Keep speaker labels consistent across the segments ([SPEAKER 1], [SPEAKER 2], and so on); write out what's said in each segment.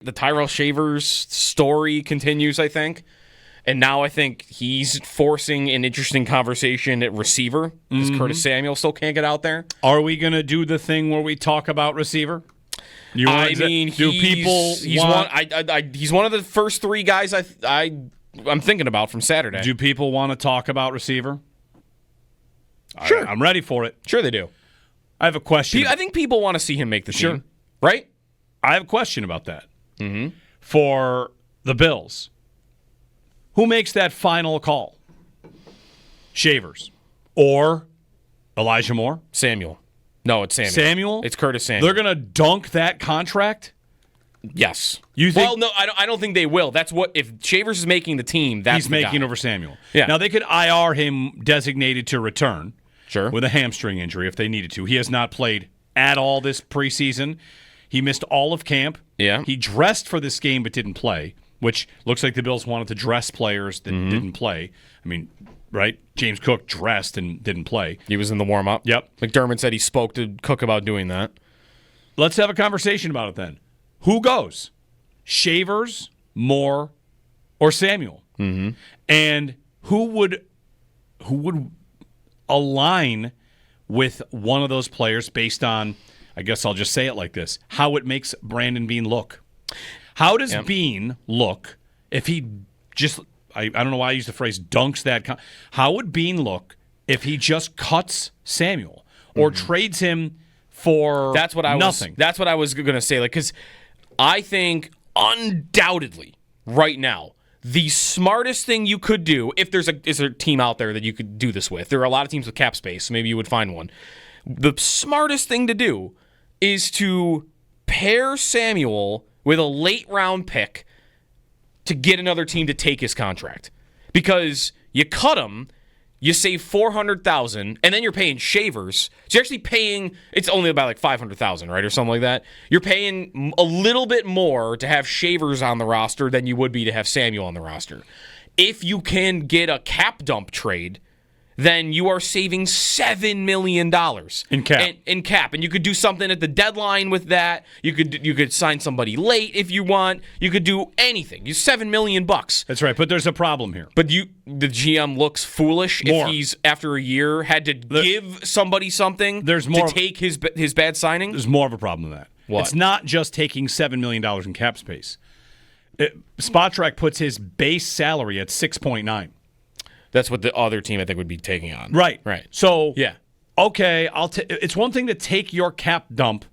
[SPEAKER 1] The Tyrell Shavers story continues, I think. And now I think he's forcing an interesting conversation at receiver because Curtis Samuel still can't get out there.
[SPEAKER 2] Are we going to do the thing where we talk about receiver?
[SPEAKER 1] He's one of the first three guys I'm thinking about from Saturday.
[SPEAKER 2] Do people want to talk about receiver?
[SPEAKER 1] Sure.
[SPEAKER 2] I'm ready for it.
[SPEAKER 1] Sure they do.
[SPEAKER 2] I have a question.
[SPEAKER 1] I think people want to see him make the team. Right?
[SPEAKER 2] I have a question about that. For the Bills. Who makes that final call? Shavers. Or Elijah Moore?
[SPEAKER 1] Samuel. No, it's Samuel.
[SPEAKER 2] Samuel?
[SPEAKER 1] It's Curtis Samuel.
[SPEAKER 2] They're going to dunk that contract?
[SPEAKER 1] Yes.
[SPEAKER 2] You think?
[SPEAKER 1] Well, no, I don't think they will. That's what, if Shavers is making the team, that's
[SPEAKER 2] he's
[SPEAKER 1] the
[SPEAKER 2] making
[SPEAKER 1] guy.
[SPEAKER 2] over Samuel.
[SPEAKER 1] Yeah.
[SPEAKER 2] Now, they could IR him designated to return.
[SPEAKER 1] Sure.
[SPEAKER 2] With a hamstring injury if they needed to. He has not played at all this preseason. He missed all of camp.
[SPEAKER 1] Yeah.
[SPEAKER 2] He dressed for this game but didn't play, which looks like the Bills wanted to dress players that didn't play. I mean, right? James Cook dressed and didn't play.
[SPEAKER 1] He was in the warm-up.
[SPEAKER 2] Yep.
[SPEAKER 1] McDermott said he spoke to Cook about doing that.
[SPEAKER 2] Let's have a conversation about it then. Who goes? Shavers, Moore, or Samuel? And who would align with one of those players based on, I guess I'll just say it like this, how it makes Brandon Beane look? How does Beane look if he just, I don't know why I use the phrase dunks that. How would Beane look if he just cuts Samuel or trades him for nothing?
[SPEAKER 1] That's what I was going to say. Because I think undoubtedly right now, the smartest thing you could do, if there's a team out there that you could do this with, there are a lot of teams with cap space, so maybe you would find one. The smartest thing to do is to pair Samuel with a late round pick to get another team to take his contract. Because you cut him, you save $400,000, and then you're paying Shavers. So you're actually paying, it's only about like $500,000, right, or something like that. You're paying a little bit more to have Shavers on the roster than you would be to have Samuel on the roster. If you can get a cap dump trade, then you are saving $7 million
[SPEAKER 2] in cap.
[SPEAKER 1] And you could do something at the deadline with that. You could sign somebody late if you want. You could do anything. You $7 million.
[SPEAKER 2] That's right, but there's a problem here.
[SPEAKER 1] But the GM looks foolish if he's, after a year, had to give somebody something to take his bad signing.
[SPEAKER 2] There's more of a problem than that.
[SPEAKER 1] What?
[SPEAKER 2] It's not just taking $7 million in cap space. Spotrac puts his base salary at 6.9.
[SPEAKER 1] That's what the other team, I think, would be taking on.
[SPEAKER 2] Right. So,
[SPEAKER 1] yeah.
[SPEAKER 2] Okay, it's one thing to take your cap dump,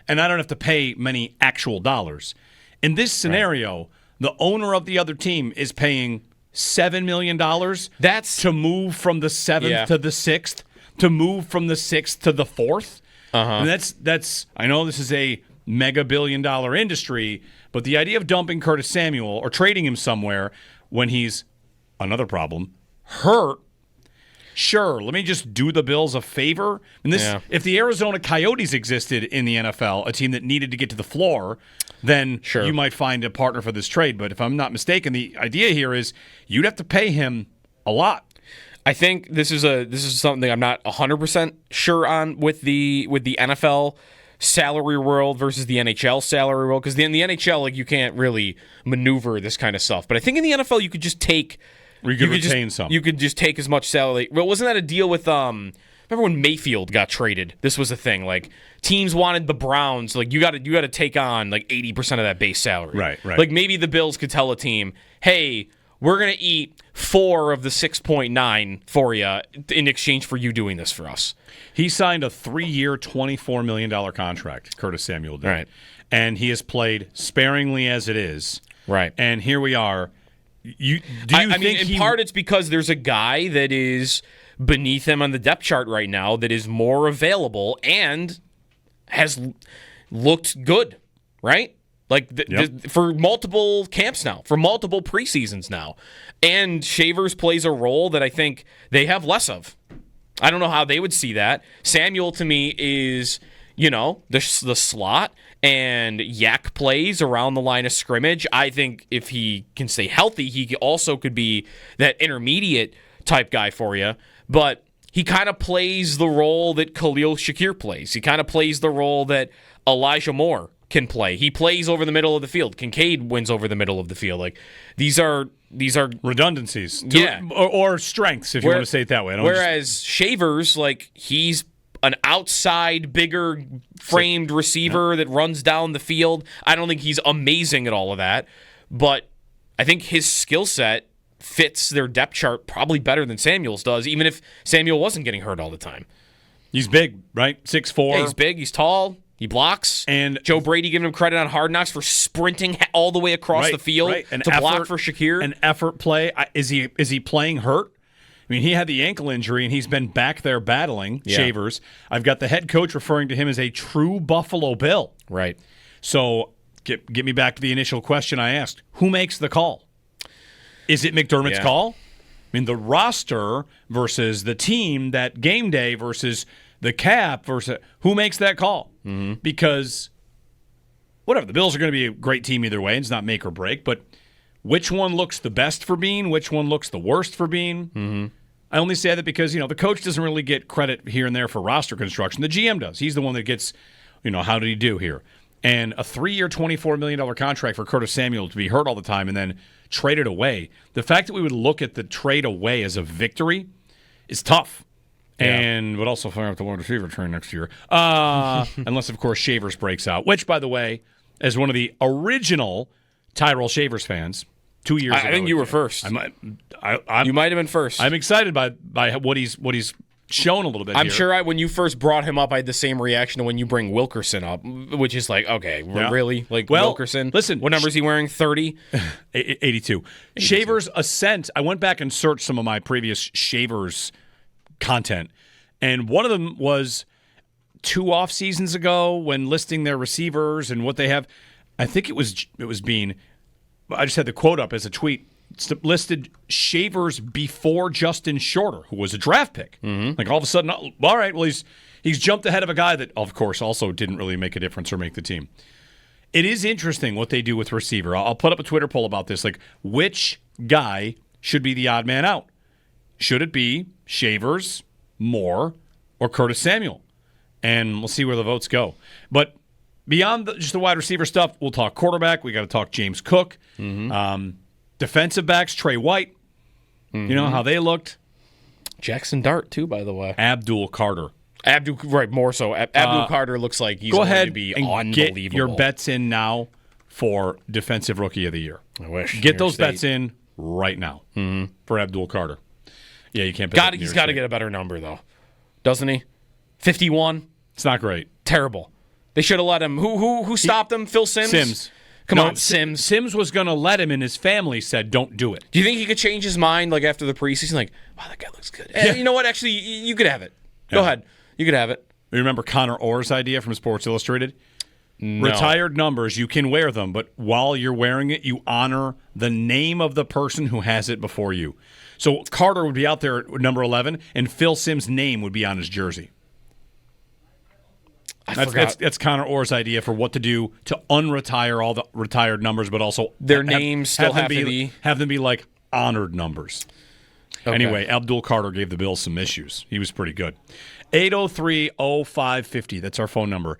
[SPEAKER 2] and I don't have to pay many actual dollars. In this scenario, the owner of the other team is paying $7 million to move from the 7th to the 6th, to move from the 6th to the 4th. And that's. I know this is a mega billion-dollar industry, but the idea of dumping Curtis Samuel or trading him somewhere when he's, another problem, hurt. Sure, let me just do the Bills a favor. And if the Arizona Coyotes existed in the NFL, a team that needed to get to the floor, then you might find a partner for this trade. But if I'm not mistaken, the idea here is you'd have to pay him a lot.
[SPEAKER 1] I think this is something I'm not 100% sure on with the NFL salary world versus the NHL salary world, because in the NHL, like, you can't really maneuver this kind of stuff. But I think in the NFL you could just take.
[SPEAKER 2] You could retain some.
[SPEAKER 1] You could just take as much salary. Well, wasn't that a deal with remember when Mayfield got traded? This was a thing. Like, teams wanted the Browns. Like, you got to take on like 80% of that base salary.
[SPEAKER 2] Right.
[SPEAKER 1] Like, maybe the Bills could tell a team, "Hey, we're gonna eat 4 of the 6.9 for you in exchange for you doing this for us."
[SPEAKER 2] He signed a 3-year, $24 million contract. Curtis Samuel did.
[SPEAKER 1] Right.
[SPEAKER 2] And he has played sparingly as it is.
[SPEAKER 1] Right.
[SPEAKER 2] And here we are.
[SPEAKER 1] I mean, in part it's because there's a guy that is beneath him on the depth chart right now that is more available and has looked good, right? Like for multiple camps now, for multiple preseasons now. And Shavers plays a role that I think they have less of. I don't know how they would see that. Samuel, to me, is, the slot, and Yak plays around the line of scrimmage. I think if he can stay healthy, he also could be that intermediate type guy for you. But he kind of plays the role that Khalil Shakir plays. He kind of plays the role that Elijah Moore can play. He plays over the middle of the field. Kincaid wins over the middle of the field. Like these are
[SPEAKER 2] redundancies.
[SPEAKER 1] Yeah.
[SPEAKER 2] Or strengths, if you want to say it that way.
[SPEAKER 1] Whereas Shavers, like, he's an outside, bigger framed receiver that runs down the field. I don't think he's amazing at all of that, but I think his skill set fits their depth chart probably better than Samuel's does, even if Samuel wasn't getting hurt all the time.
[SPEAKER 2] He's big, right? 6'4".
[SPEAKER 1] Yeah, he's big, he's tall, he blocks.
[SPEAKER 2] And
[SPEAKER 1] Joe Brady giving him credit on Hard Knocks for sprinting all the way across the field to block for Shakir.
[SPEAKER 2] An effort play. Is he playing hurt? I mean, he had the ankle injury, and he's been back there battling, Shavers. I've got the head coach referring to him as a true Buffalo Bill.
[SPEAKER 1] Right.
[SPEAKER 2] So get me back to the initial question I asked. Who makes the call? Is it McDermott's call? I mean, the roster versus the team, that game day versus the cap versus who makes that call? Mm-hmm. Because whatever, the Bills are going to be a great team either way. It's not make or break, but which one looks the best for Bean? Which one looks the worst for Bean? Mm-hmm. I only say that because, the coach doesn't really get credit here and there for roster construction. The GM does. He's the one that gets, how did he do here? And a 3-year, $24 million contract for Curtis Samuel to be hurt all the time and then traded away. The fact that we would look at the trade away as a victory is tough. Yeah. And would also fire up the wide receiver train next year. Unless, of course, Shavers breaks out. Which, by the way, as one of the original Tyrell Shavers fans, 2 years ago.
[SPEAKER 1] I think you were first. You might have been first.
[SPEAKER 2] I'm excited by what he's shown a little bit.
[SPEAKER 1] I'm sure when you first brought him up, I had the same reaction to when you bring Wilkerson up, which is like, okay, really? Like, Wilkerson?
[SPEAKER 2] Listen.
[SPEAKER 1] What number is he wearing? 30?
[SPEAKER 2] 82. Shavers' ascent. I went back and searched some of my previous Shavers content, and one of them was 2 off seasons ago when listing their receivers and what they have. I think it was Bean. I just had the quote up as a tweet. It's listed Shavers before Justin Shorter, who was a draft pick. Mm-hmm. Like all of a sudden, all right, well he's jumped ahead of a guy that, of course, also didn't really make a difference or make the team. It is interesting what they do with receiver. I'll put up a Twitter poll about this. Like, which guy should be the odd man out? Should it be Shavers, Moore, or Curtis Samuel? And we'll see where the votes go. But beyond just the wide receiver stuff, we'll talk quarterback. We got to talk James Cook. Mm-hmm. Defensive backs, Trey White. Mm-hmm. You know how they looked.
[SPEAKER 1] Jackson Dart, too, by the way.
[SPEAKER 2] Abdul Carter.
[SPEAKER 1] More so. Abdul Carter looks like he's going to be unbelievable.
[SPEAKER 2] Get your bets in now for Defensive Rookie of the Year.
[SPEAKER 1] I wish.
[SPEAKER 2] Get those bets in right now for Abdul Carter. Yeah, you can't bet.
[SPEAKER 1] He's got to get a better number, though. Doesn't he? 51?
[SPEAKER 2] It's not great.
[SPEAKER 1] Terrible. They should have let him. Who stopped him? Phil Simms?
[SPEAKER 2] Sims.
[SPEAKER 1] Come on, Sims.
[SPEAKER 2] Sims was going to let him, and his family said, don't do it.
[SPEAKER 1] Do you think he could change his mind like after the preseason? Like, wow, that guy looks good.
[SPEAKER 2] Yeah.
[SPEAKER 1] You know what? Actually, you could have it. Go ahead. You could have it.
[SPEAKER 2] You remember Connor Orr's idea from Sports Illustrated?
[SPEAKER 1] No.
[SPEAKER 2] Retired numbers, you can wear them, but while you're wearing it, you honor the name of the person who has it before you. So Carter would be out there at number 11, and Phil Sims' name would be on his jersey. That's Connor Orr's idea for what to do to unretire all the retired numbers, but also
[SPEAKER 1] their names still have
[SPEAKER 2] them be like honored numbers.
[SPEAKER 1] Okay.
[SPEAKER 2] Anyway, Abdul Carter gave the Bills some issues. He was pretty good. 803-0550. That's our phone number.